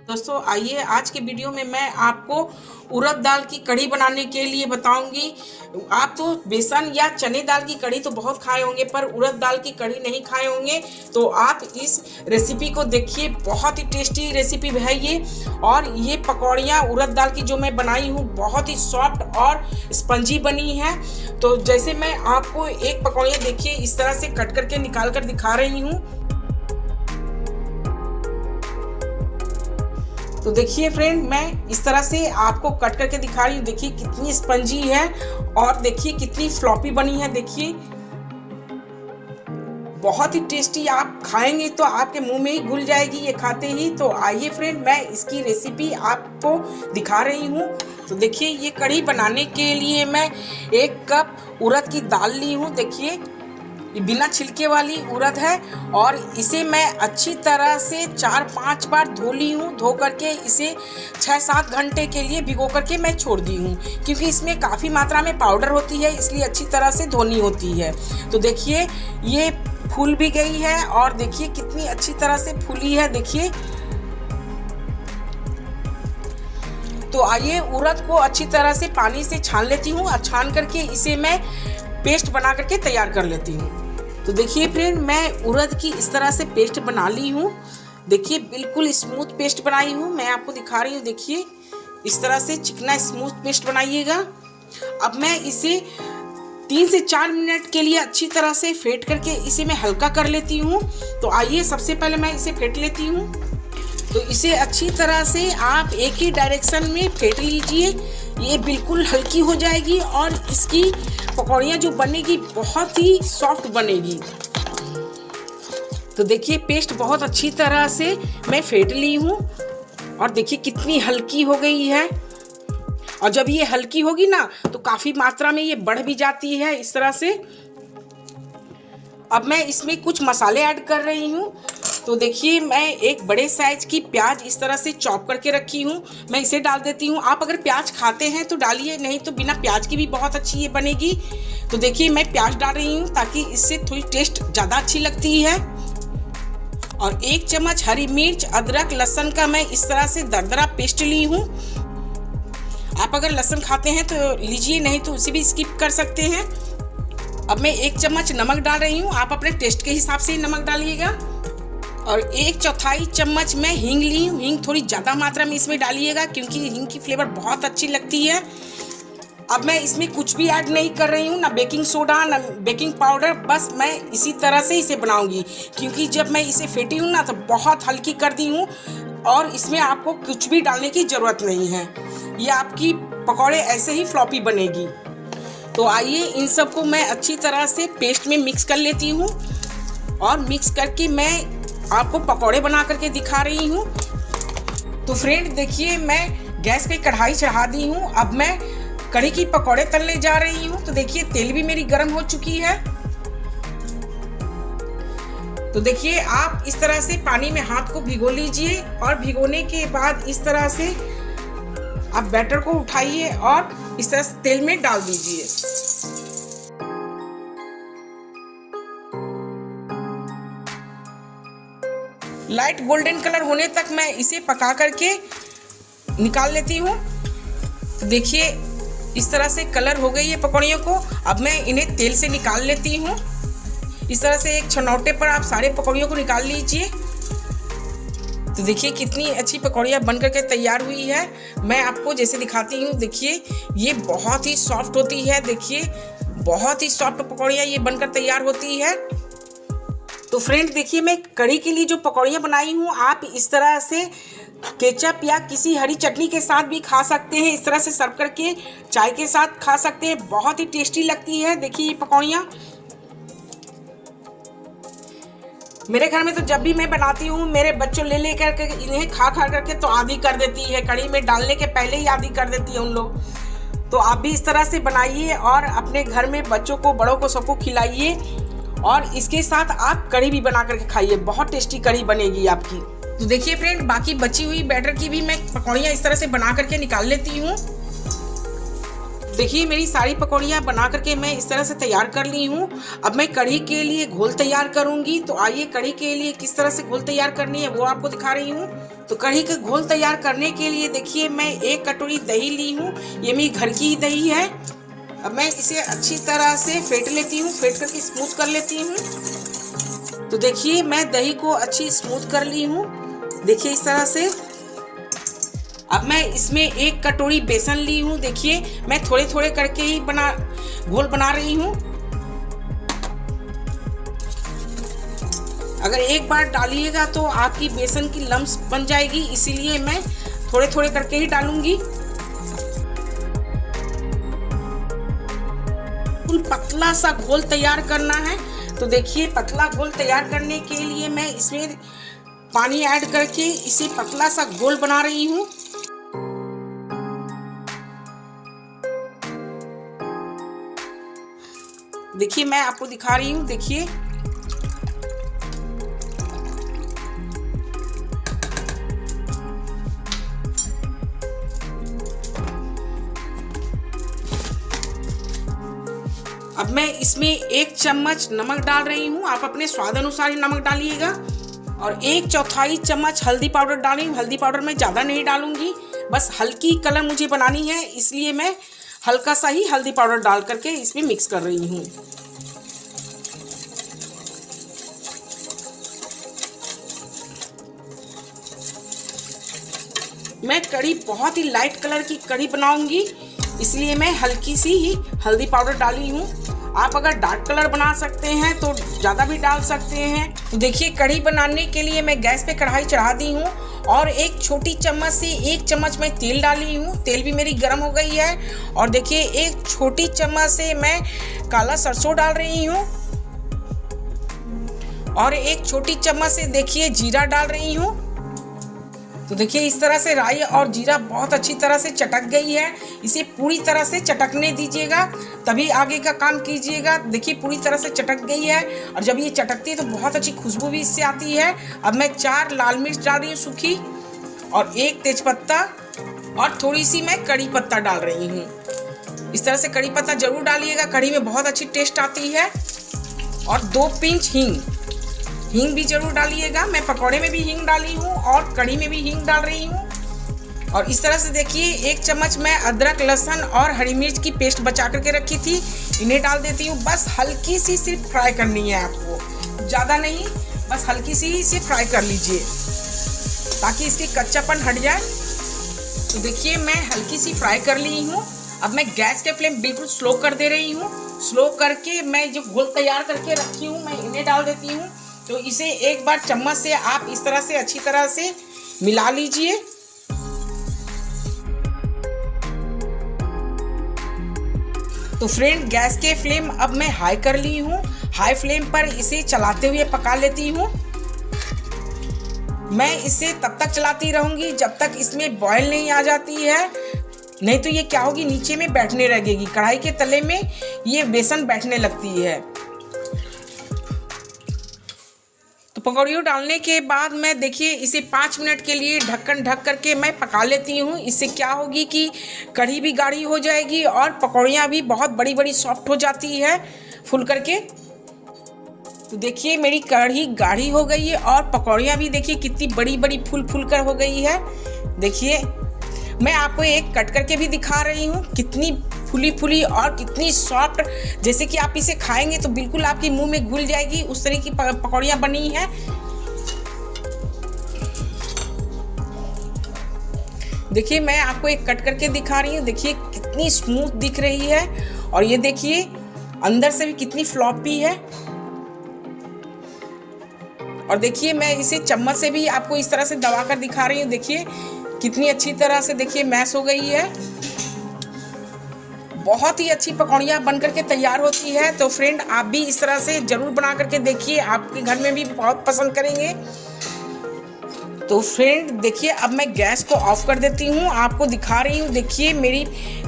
दोस्तों आइए आज के वीडियो में मैं आपको उड़द दाल की कढ़ी बनाने के लिए बताऊंगी। आप तो बेसन या चने दाल की कढ़ी तो बहुत खाए होंगे पर उड़द दाल की कढ़ी नहीं खाए होंगे, तो आप इस रेसिपी को देखिए। बहुत ही टेस्टी रेसिपी है ये। और ये पकौड़ियाँ उड़द दाल की जो मैं बनाई हूँ बहुत ही सॉफ्ट और स्पंजी बनी है। तो जैसे मैं आपको एक पकौड़ियाँ देखिए इस तरह से कट करके निकाल कर दिखा रही हूँ। तो देखिए फ्रेंड, मैं इस तरह से आपको कट करके दिखा रही हूँ। देखिए कितनी स्पंजी है और देखिए कितनी फ्लॉपी बनी है। देखिए बहुत ही टेस्टी, आप खाएंगे तो आपके मुंह में ही घुल जाएगी ये खाते ही। तो आइए फ्रेंड, मैं इसकी रेसिपी आपको दिखा रही हूँ। तो देखिए ये कढ़ी बनाने के लिए मैं 1 कप उड़द की दाल ली हूँ। देखिए ये बिना छिलके वाली उड़द है और इसे मैं अच्छी तरह से 4-5 बार धो ली हूँ। धो करके इसे 6-7 घंटे के लिए भिगो करके मैं छोड़ दी हूँ, क्योंकि इसमें काफ़ी मात्रा में पाउडर होती है, इसलिए अच्छी तरह से धोनी होती है। तो देखिए ये फूल भी गई है और देखिए कितनी अच्छी तरह से फूली है। देखिए तो आइए उड़द को अच्छी तरह से पानी से छान लेती हूँ और छान करके इसे मैं पेस्ट बना करके तैयार कर लेती हूँ। तो देखिए फ्रेंड, मैं उड़द की इस तरह से पेस्ट बना ली हूँ। देखिए बिल्कुल स्मूथ पेस्ट बनाई हूँ, मैं आपको दिखा रही हूँ। देखिए इस तरह से चिकना स्मूथ पेस्ट बनाइएगा। अब मैं इसे 3 से 4 मिनट के लिए अच्छी तरह से फेंट करके इसे मैं हल्का कर लेती हूँ। तो आइए सबसे पहले मैं इसे फेंट लेती हूँ। तो इसे अच्छी तरह से आप एक ही डायरेक्शन में फेंट लीजिए, ये बिल्कुल हल्की हो जाएगी और इसकी पकौड़ियाँ जो बनेगी बहुत ही सॉफ्ट बनेगी। तो देखिए पेस्ट बहुत अच्छी तरह से मैं फेंट ली हूँ और देखिए कितनी हल्की हो गई है। और जब ये हल्की होगी ना तो काफ़ी मात्रा में ये बढ़ भी जाती है इस तरह से। अब मैं इसमें कुछ मसाले ऐड कर रही हूँ। तो देखिए मैं एक बड़े साइज की प्याज इस तरह से चॉप करके रखी हूँ, मैं इसे डाल देती हूँ। आप अगर प्याज खाते हैं तो डालिए, नहीं तो बिना प्याज की भी बहुत अच्छी ये बनेगी। तो देखिए मैं प्याज डाल रही हूँ ताकि इससे थोड़ी टेस्ट ज़्यादा अच्छी लगती है। और 1 चम्मच हरी मिर्च, अदरक, लहसुन का मैं इस तरह से दरदरा पेस्ट ली हूँ। आप अगर लहसुन खाते हैं तो लीजिए, नहीं तो उसे भी स्किप कर सकते हैं। अब मैं 1 चम्मच नमक डाल रही हूँ, आप अपने टेस्ट के हिसाब से नमक डालिएगा। और 1/4 चम्मच मैं हींग ली हूँ। हींग थोड़ी ज़्यादा मात्रा में इसमें डालिएगा क्योंकि हींग की फ्लेवर बहुत अच्छी लगती है। अब मैं इसमें कुछ भी ऐड नहीं कर रही हूँ, ना बेकिंग सोडा ना बेकिंग पाउडर, बस मैं इसी तरह से इसे बनाऊंगी। क्योंकि जब मैं इसे फेंटी हूँ ना तो बहुत हल्की कर दी हूँ और इसमें आपको कुछ भी डालने की ज़रूरत नहीं है, ये आपकी पकौड़े ऐसे ही फ्लॉपी बनेगी। तो आइए इन सबको मैं अच्छी तरह से पेस्ट में मिक्स कर लेती हूँ और मिक्स करके मैं आपको पकौड़े बना करके दिखा रही हूँ। तो फ्रेंड देखिए मैं गैस पे कढ़ाई चढ़ा दी हूँ। अब मैं कढ़ी की पकौड़े तलने जा रही हूँ। तो देखिए तेल भी मेरी गर्म हो चुकी है। तो देखिए आप इस तरह से पानी में हाथ को भिगो लीजिए और भिगोने के बाद इस तरह से आप बैटर को उठाइए और इस तरह से तेल में डाल दीजिए। लाइट गोल्डन कलर होने तक मैं इसे पका करके निकाल लेती हूँ। तो देखिए इस तरह से कलर हो गई है पकौड़ियों को। अब मैं इन्हें तेल से निकाल लेती हूँ। इस तरह से एक छनौटे पर आप सारे पकौड़ियों को निकाल लीजिए। तो देखिए कितनी अच्छी पकौड़ियाँ बन करके तैयार हुई है। मैं आपको जैसे दिखाती हूँ, देखिए ये बहुत ही सॉफ्ट होती है। देखिए बहुत ही सॉफ्ट पकौड़ियाँ ये बनकर तैयार होती है। तो फ्रेंड देखिए मैं कढ़ी के लिए जो पकौड़ियाँ बनाई हूँ आप इस तरह से केचप या किसी हरी चटनी के साथ भी खा सकते हैं। इस तरह से सर्व करके चाय के साथ खा सकते हैं, बहुत ही टेस्टी लगती है। देखिए ये पकौड़ियाँ मेरे घर में तो जब भी मैं बनाती हूँ मेरे बच्चों ले लेकर के इन्हें खा करके तो आधी कर देती है, कढ़ी में डालने के पहले ही आधी कर देती है उन लोग। तो आप भी इस तरह से बनाइए और अपने घर में बच्चों को, बड़ों को, सबको खिलाइए और इसके साथ आप कढ़ी भी बना करके खाइए, बहुत टेस्टी कढ़ी बनेगी आपकी। तो देखिए फ्रेंड बाकी बची हुई बैटर की भी मैं पकौड़ियाँ इस तरह से बना करके निकाल लेती हूँ। देखिए मेरी सारी पकौड़ियाँ बना करके मैं इस तरह से तैयार कर ली हूँ। अब मैं कढ़ी के लिए घोल तैयार करूँगी। तो आइए कढ़ी के लिए किस तरह से घोल तैयार करनी है वो आपको दिखा रही हूँ। तो कढ़ी का घोल तैयार करने के लिए देखिए मैं 1 कटोरी दही ली हूँ। ये मेरी घर की ही दही है। अब मैं इसे अच्छी तरह से फेंट लेती हूँ, फेंट करके स्मूथ कर लेती हूँ। तो देखिए मैं दही को अच्छी स्मूथ कर ली हूँ, देखिए इस तरह से। अब मैं इसमें 1 कटोरी बेसन ली हूँ। देखिए मैं थोड़े थोड़े करके ही घोल बना रही हूँ। अगर एक बार डालिएगा तो आपकी बेसन की लम्स बन जाएगी, इसीलिए मैं थोड़े थोड़े करके ही डालूंगी। पतला सा घोल तैयार करना है। तो देखिए पतला घोल तैयार करने के लिए मैं इसमें पानी ऐड करके इसे पतला सा घोल बना रही हूँ। देखिए मैं आपको दिखा रही हूँ, देखिए अब मैं इसमें 1 चम्मच नमक डाल रही हूँ। आप अपने स्वाद अनुसार ही नमक डालिएगा। और 1/4 चम्मच हल्दी पाउडर डाली हूँ। हल्दी पाउडर मैं ज़्यादा नहीं डालूंगी, बस हल्की कलर मुझे बनानी है, इसलिए मैं हल्का सा ही हल्दी पाउडर डाल करके इसमें मिक्स कर रही हूँ। मैं कढ़ी बहुत ही लाइट कलर की कढ़ी बनाऊंगी, इसलिए मैं हल्की सी ही हल्दी पाउडर डाली हूँ। आप अगर डार्क कलर बना सकते हैं तो ज़्यादा भी डाल सकते हैं। तो देखिए कढ़ी बनाने के लिए मैं गैस पे कढ़ाई चढ़ा दी हूँ और 1 छोटी चम्मच से 1 चम्मच मैं तेल डाली हूँ। तेल भी मेरी गर्म हो गई है। और देखिए 1 छोटी चम्मच से मैं काला सरसों डाल रही हूँ और 1 छोटी चम्मच से देखिए जीरा डाल रही हूँ। तो देखिए इस तरह से राई और जीरा बहुत अच्छी तरह से चटक गई है। इसे पूरी तरह से चटकने दीजिएगा, तभी आगे का काम कीजिएगा। देखिए पूरी तरह से चटक गई है और जब ये चटकती है तो बहुत अच्छी खुशबू भी इससे आती है। अब मैं 4 लाल मिर्च डाल रही हूँ सूखी और 1 तेजपत्ता और थोड़ी सी मैं कड़ी पत्ता डाल रही हूँ। इस तरह से कड़ी पत्ता जरूर डालिएगा, कढ़ी में बहुत अच्छी टेस्ट आती है। और 2 पिंच हींग भी जरूर डालिएगा। मैं पकौड़े में भी हींग डाली हूँ और कढ़ी में भी हींग डाल रही हूँ। और इस तरह से देखिए 1 चम्मच मैं अदरक लहसुन और हरी मिर्च की पेस्ट बचा करके रखी थी, इन्हें डाल देती हूँ। बस हल्की सी सिर्फ फ्राई करनी है आपको, ज़्यादा नहीं, बस हल्की सी इसे फ्राई कर लीजिए ताकि इसकी कच्चापन हट जाए। तो देखिए मैं हल्की सी फ्राई कर ली हूँ। अब मैं गैस के फ्लेम बिल्कुल स्लो कर दे रही हूँ। स्लो करके मैं जो घोल तैयार करके रखी हूँ मैं इन्हें डाल देती हूँ। तो इसे एक बार चम्मच से आप इस तरह से अच्छी तरह से मिला लीजिए। तो फ्रेंड गैस के फ्लेम अब मैं हाई कर ली हूँ। हाई फ्लेम पर इसे चलाते हुए पका लेती हूँ। मैं इसे तब तक चलाती रहूँगी जब तक इसमें बॉयल नहीं आ जाती है, नहीं तो ये क्या होगी नीचे में बैठने लगेगी। कढ़ाई के तले में ये बेसन बैठने लगती है। तो पकौड़ियों डालने के बाद मैं देखिए इसे 5 मिनट के लिए ढक्कन ढक करके मैं पका लेती हूँ। इससे क्या होगी कि कढ़ी भी गाढ़ी हो जाएगी और पकौड़ियाँ भी बहुत बड़ी बड़ी सॉफ्ट हो जाती है फूल करके। तो देखिए मेरी कढ़ी गाढ़ी हो गई है और पकौड़ियाँ भी देखिए कितनी बड़ी बड़ी फूल कर हो गई है। देखिए मैं आपको एक कट करके भी दिखा रही हूँ, कितनी फुली और कितनी सॉफ्ट, जैसे कि आप इसे खाएंगे तो बिल्कुल आपके मुंह में घुल जाएगी, उस तरह की पकौड़ियाँ बनी हैं। देखिए मैं आपको एक कट करके दिखा रही हूँ, देखिए कितनी स्मूथ दिख रही है और ये देखिए अंदर से भी कितनी फ्लॉपी है। और देखिए मैं इसे चम्मच से भी आपको इस तरह से दबा कर दिखा रही हूँ, देखिए कितनी अच्छी तरह से देखिए मैश हो गई है। बहुत ही अच्छी पकौड़ियाँ बन करके तैयार होती है। तो फ्रेंड आप भी इस तरह से ज़रूर बना करके देखिए, आपके घर में भी बहुत पसंद करेंगे। तो फ्रेंड देखिए अब मैं गैस को ऑफ कर देती हूँ, आपको दिखा रही हूँ। देखिए मेरी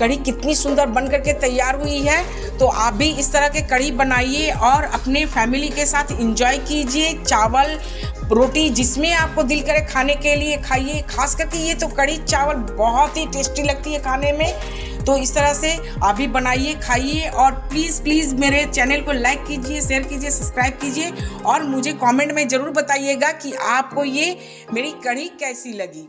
कढ़ी कितनी सुंदर बन करके तैयार हुई है। तो आप भी इस तरह के कढ़ी बनाइए और अपने फैमिली के साथ एंजॉय कीजिए। चावल रोटी जिसमें आपको दिल करे खाने के लिए खाइए। खास करके ये तो कढ़ी चावल बहुत ही टेस्टी लगती है खाने में। तो तो इस तरह से आप भी बनाइए, खाइए और प्लीज़ मेरे चैनल को लाइक कीजिए, शेयर कीजिए, सब्सक्राइब कीजिए और मुझे कमेंट में ज़रूर बताइएगा कि आपको ये मेरी कढ़ी कैसी लगी।